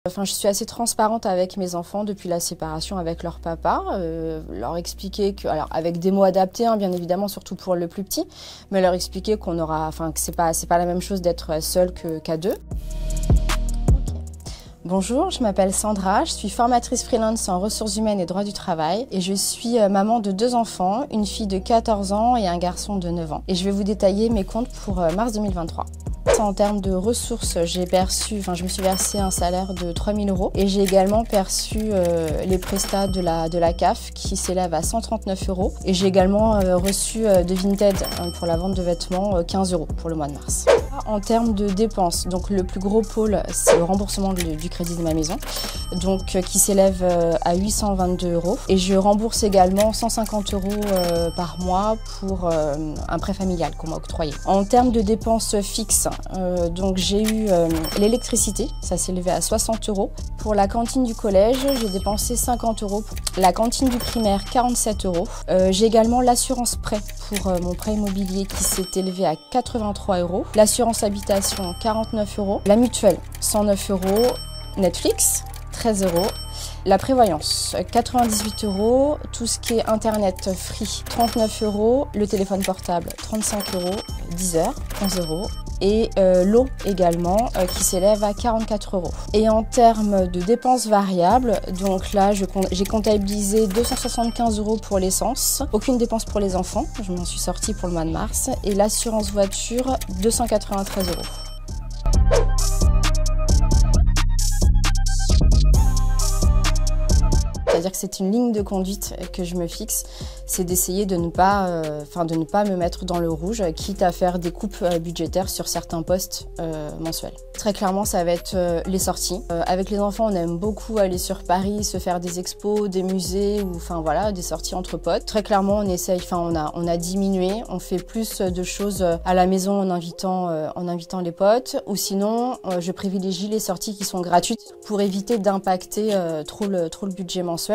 Enfin, je suis assez transparente avec mes enfants depuis la séparation avec leur papa, leur expliquer que, alors avec des mots adaptés, hein, bien évidemment, surtout pour le plus petit, mais leur expliquer qu'on aura, enfin que c'est pas la même chose d'être seul qu'à deux. Bonjour, je m'appelle Sandra, je suis formatrice freelance en ressources humaines et droit du travail et je suis maman de 2 enfants, une fille de 14 ans et un garçon de 9 ans. Et je vais vous détailler mes comptes pour mars 2023. En termes de ressources, je me suis versé un salaire de 3 000 € et j'ai également perçu les prestats de la CAF qui s'élèvent à 139 € et j'ai également reçu de Vinted pour la vente de vêtements 15 € pour le mois de mars. En termes de dépenses, donc le plus gros pôle c'est le remboursement du crédit de ma maison, donc qui s'élève à 822 € et je rembourse également 150 € par mois pour un prêt familial qu'on m'a octroyé. En termes de dépenses fixes, donc j'ai eu l'électricité, ça s'est élevé à 60 €. Pour la cantine du collège, j'ai dépensé 50 €. La cantine du primaire, 47 €. J'ai également l'assurance prêt pour mon prêt immobilier qui s'est élevé à 83 €. L'assurance habitation, 49 €. La mutuelle, 109 €. Netflix, 13 €. La prévoyance, 98 €, tout ce qui est internet free, 39 €, le téléphone portable, 35 €, 10 heures, 11 € et l'eau également qui s'élève à 44 €. Et en termes de dépenses variables, donc là j'ai comptabilisé 275 € pour l'essence, aucune dépense pour les enfants, je m'en suis sortie pour le mois de mars, et l'assurance voiture, 293 €. C'est-à-dire que c'est une ligne de conduite que je me fixe, c'est d'essayer de ne pas me mettre dans le rouge, quitte à faire des coupes budgétaires sur certains postes mensuels. Très clairement, ça va être les sorties. Avec les enfants, on aime beaucoup aller sur Paris, se faire des expos, des musées ou des sorties entre potes. Très clairement, on essaye, on a diminué, on fait plus de choses à la maison en invitant les potes, ou sinon, je privilégie les sorties qui sont gratuites pour éviter d'impacter trop le budget mensuel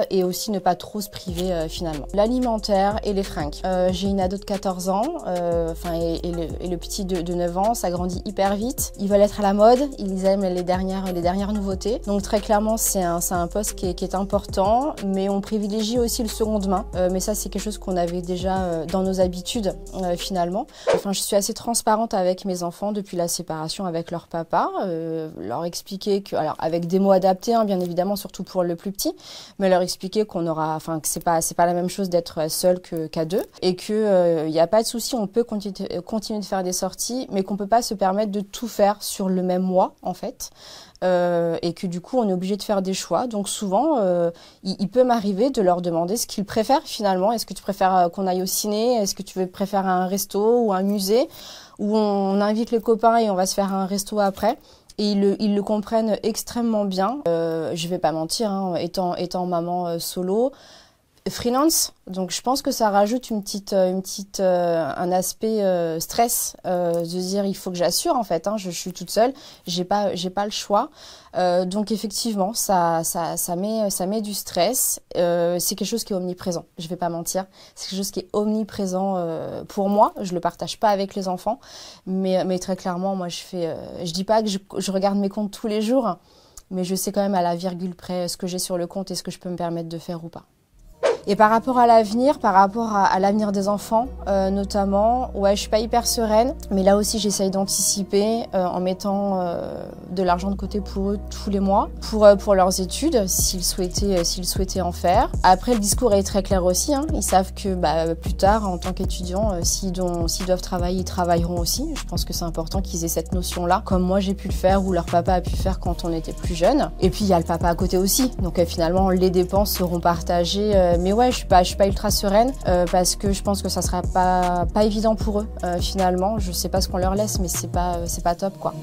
et aussi ne pas trop se priver finalement. L'alimentaire et les fringues. J'ai une ado de 14 ans et le petit de 9 ans, ça grandit hyper vite. Ils veulent être à la mode, ils aiment les dernières nouveautés. Donc très clairement, c'est un poste qui est important, mais on privilégie aussi le seconde main. Mais ça, c'est quelque chose qu'on avait déjà dans nos habitudes finalement. Enfin, je suis assez transparente avec mes enfants depuis la séparation avec leur papa. Leur expliquer que, alors avec des mots adaptés, hein, bien évidemment, surtout pour le plus petit, mais leur expliquer qu'on aura, que c'est pas la même chose d'être seul qu'à deux, et que y a pas de souci, on peut continuer de faire des sorties, mais qu'on peut pas se permettre de tout faire sur le même mois en fait. Et que du coup on est obligé de faire des choix. Donc souvent il peut m'arriver de leur demander ce qu'ils préfèrent finalement. Est-ce que tu préfères qu'on aille au ciné? Est-ce que tu préfères un resto ou un musée? Où on invite les copains et on va se faire un resto après? Et ils le comprennent extrêmement bien. Je vais pas mentir, hein, étant maman solo, freelance, donc je pense que ça rajoute un aspect stress, de dire il faut que j'assure en fait, hein, je suis toute seule, j'ai pas le choix, donc effectivement ça met du stress, c'est quelque chose qui est omniprésent, je vais pas mentir, c'est quelque chose qui est omniprésent pour moi, je le partage pas avec les enfants, mais très clairement moi je dis pas que je regarde mes comptes tous les jours, mais je sais quand même à la virgule près ce que j'ai sur le compte et ce que je peux me permettre de faire ou pas. Et par rapport à l'avenir, à l'avenir des enfants notamment, ouais, je suis pas hyper sereine, mais là aussi j'essaye d'anticiper en mettant de l'argent de côté pour eux tous les mois, pour leurs études, s'ils souhaitaient en faire. Après, le discours est très clair aussi, hein. Ils savent que plus tard, en tant qu'étudiants, s'ils doivent travailler, ils travailleront aussi. Je pense que c'est important qu'ils aient cette notion-là, comme moi j'ai pu le faire ou leur papa a pu le faire quand on était plus jeune. Et puis il y a le papa à côté aussi, donc finalement les dépenses seront partagées, mais ouais, je suis pas ultra sereine parce que je pense que ça sera pas évident pour eux finalement. Je sais pas ce qu'on leur laisse, mais c'est pas top quoi.